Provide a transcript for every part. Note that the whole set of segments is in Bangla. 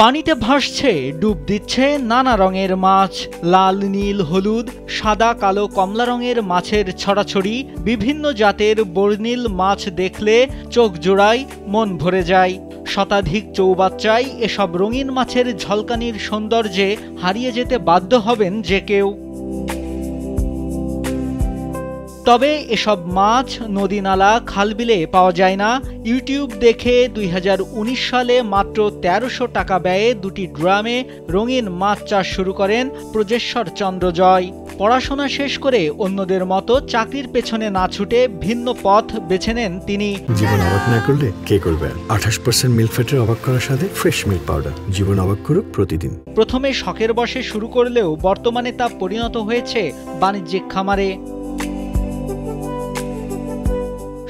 পানিতে ভাসছে, ডুব দিচ্ছে নানা রঙের মাছ। লাল, নীল, হলুদ, সাদা, কালো, কমলা রঙের মাছের ছড়াছড়ি। বিভিন্ন জাতের বর্ণিল মাছ দেখলে চোখ জোড়ায়, মন ভরে যায়। শতাধিক চৌবাচ্চায় এসব রঙিন মাছের ঝলকানির সৌন্দর্যে হারিয়ে যেতে বাধ্য হবেন যে কেউ। তবে এসব মাছ নদী, নালা, খালবিলে পাওয়া যায় না। ইউটিউব দেখে ২০১৯ সালে মাত্র ১৩০০ টাকা ব্যয়ে দুটি ড্রামে রঙিন মাছ চাষ শুরু করেন প্রজেশ্বর চন্দ্র জয়। পড়াশোনা শেষ করে অন্যদের মতো চাকরির পেছনে না ছুটে ভিন্ন পথ বেছে নেন তিনি। জীবন অবাক না করলে কে করবে? ২৮% মিল্ক ফ্যাটের অবাক করার সাথে ফ্রেশ মিল্ক পাউডার। জীবন অবাক করুক প্রতিদিন। প্রথমে শখের বশে শুরু করলেও বর্তমানে তা পরিণত হয়েছে বাণিজ্যিক খামারে।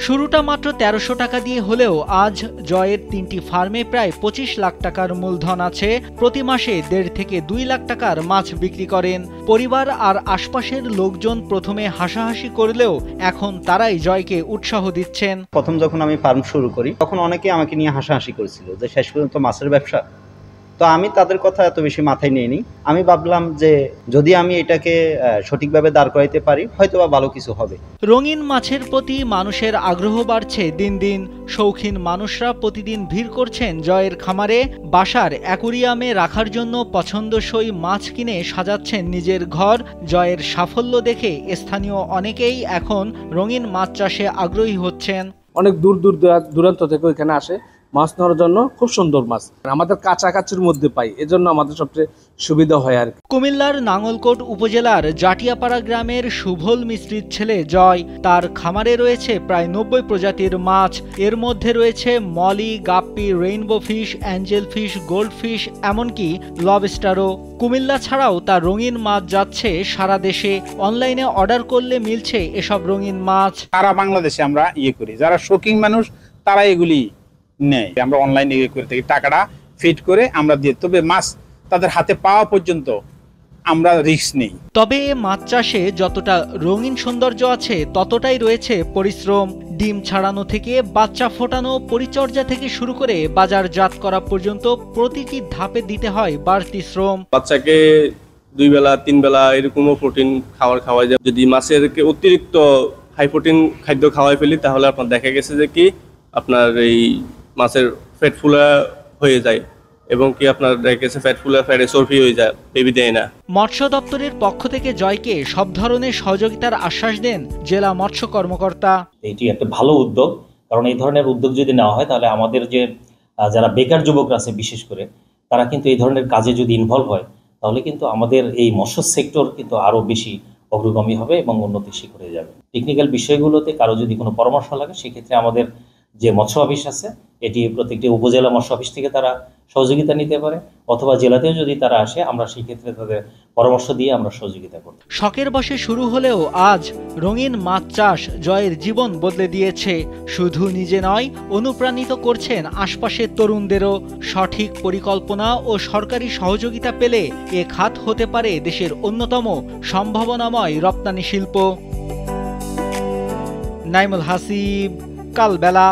শুরুটা মাত্র ১৩০০ টাকা দিয়ে হলেও আজ জয়ের ৩টি ফার্মে প্রায় ২৫ লাখ টাকার মূলধন আছে। প্রতি মাসে ১.৫ থেকে ২ লাখ টাকার মাছ বিক্রি করেন। পরিবার আর আশপাশের লোকজন প্রথমে হাসাহাসি করলেও এখন তারাই জয়কে উৎসাহ দিচ্ছেন। প্রথম যখন আমি ফার্ম শুরু করি তখন অনেকে আমাকে নিয়ে হাসাহাসি করেছিল যে শেষ পর্যন্ত মাছের ব্যবসা। তো আমি তাদের কথা এত বেশি মাথায় নিইনি। আমি ভাবলাম যে যদি আমি এটাকে সঠিকভাবে দাঁড় করাইতে পারি হয়তোবা ভালো কিছু হবে। রঙিন মাছের প্রতি মানুষের আগ্রহ বাড়ছে দিন দিন। শৌখিন মানুষরা প্রতিদিন ভিড় করছেন জয়ের খামারে। বাসার অ্যাকুরিয়ামে রাখার জন্য পছন্দসই মাছ কিনে সাজাচ্ছেন নিজের ঘর। জয়ের সাফল্য দেখে স্থানীয় অনেকেই এখন রঙিন মাছ চাষে আগ্রহী হচ্ছেন। অনেক দূরান্ত থেকে এখানে আসে মাছ নেওয়ার জন্য। খুব সুন্দর মাছ আমাদের কাছাকাছির মধ্যে পাই, এজন্য আমাদের সবচেয়ে সুবিধা হয় আর কি। কুমিল্লার নাঙ্গলকোট উপজেলার জাটিয়াপাড়া গ্রামের সুভল মিস্ত্রির ছেলে জয়। তার খামারে রয়েছে প্রায় ৯০ প্রজাতির মাছ। এর মধ্যে রয়েছে molly, guppy, rainbow fish, angel fish, gold fish, এমনকি লবস্টারও। কুমিল্লা ছাড়াও তার রঙিন মাছ যাচ্ছে সারা দেশে। অনলাইনে অর্ডার করলে মিলছে এসব রঙিন মাছ। সারা বাংলাদেশে আমরা করি, যারা শৌখিন মানুষ তারা এগুলি নেই। আমরা অনলাইনে করে থাকি, টাকাটা ফিট করে আমরা দিয়ে, তবে মাছ তাদের হাতে পাওয়া পর্যন্ত আমরা রিস্ক নেই। তবে মাছ চাষে যতটা রঙিন সৌন্দর্য আছে ততটাই রয়েছে পরিশ্রম। ডিম ছাড়ানো থেকে বাচ্চা ফোটানো, পরিচর্যা থেকে শুরু করে বাজারজাত করা পর্যন্ত প্রতিটি ধাপে দিতে হয় বাড়তি শ্রম। বাচ্চাকে ২ বেলা ৩ বেলা এরকমও প্রোটিন খাবার খাওয়া যায়। যদি মাছের অতিরিক্ত হাই প্রোটিন খাদ্য খাওয়াই ফেলি তাহলে আপনার দেখা গেছে যে কি আপনার এই মাছের ফ্যাট ফুলা হয়ে যায় এবং কি আপনার দেখা গেছে ফ্যাট ফুলা, ফ্যাটে চর্বি হয়ে যায়, বেবি দেয় না। মৎস্য দপ্তরের পক্ষ থেকে জয়কে সব ধরনের সহযোগিতার আশ্বাস দেন জেলা মৎস্য কর্মকর্তা। এটি একটা ভালো উদ্যোগ, কারণ এই ধরনের উদ্যোগ যদি নেওয়া হয় তাহলে আমাদের যে যারা বেকার যুবকরা আছে বিশেষ করে তারা কিন্তু এই ধরনের কাজে যদি ইনভলভ হয় তাহলে কিন্তু আমাদের এই মৎস্য সেক্টর কিন্তু আরও বেশি অগ্রগামী হবে এবং উন্নতির শিখরে যাবে। টেকনিক্যাল বিষয়গুলোতে কারো যদি কোনো পরামর্শ লাগে সেক্ষেত্রে আমাদের যে মৎস্য অফিস আছে এটি প্রত্যেকটি উপজেলা মৎস্য অফিস থেকে তারা সহযোগিতা নিতে পারে, অথবা জেলাতেও যদি তারা আসে আমরা সেই ক্ষেত্রে তাদের পরামর্শ দিয়ে আমরা সহযোগিতা করব। শখের বশে শুরু হলেও আজ রঙিন মাছ চাষ জয়ের জীবন বদলে দিয়েছে। শুধু নিজে নয়, অনুপ্রাণিত করছেন আশপাশের তরুণদেরও। সঠিক পরিকল্পনা ও সরকারি সহযোগিতা পেলে এ খাত হতে পারে দেশের অন্যতম সম্ভাবনাময় রপ্তানি শিল্প। নাইমুল হাসিব, কালবেলা।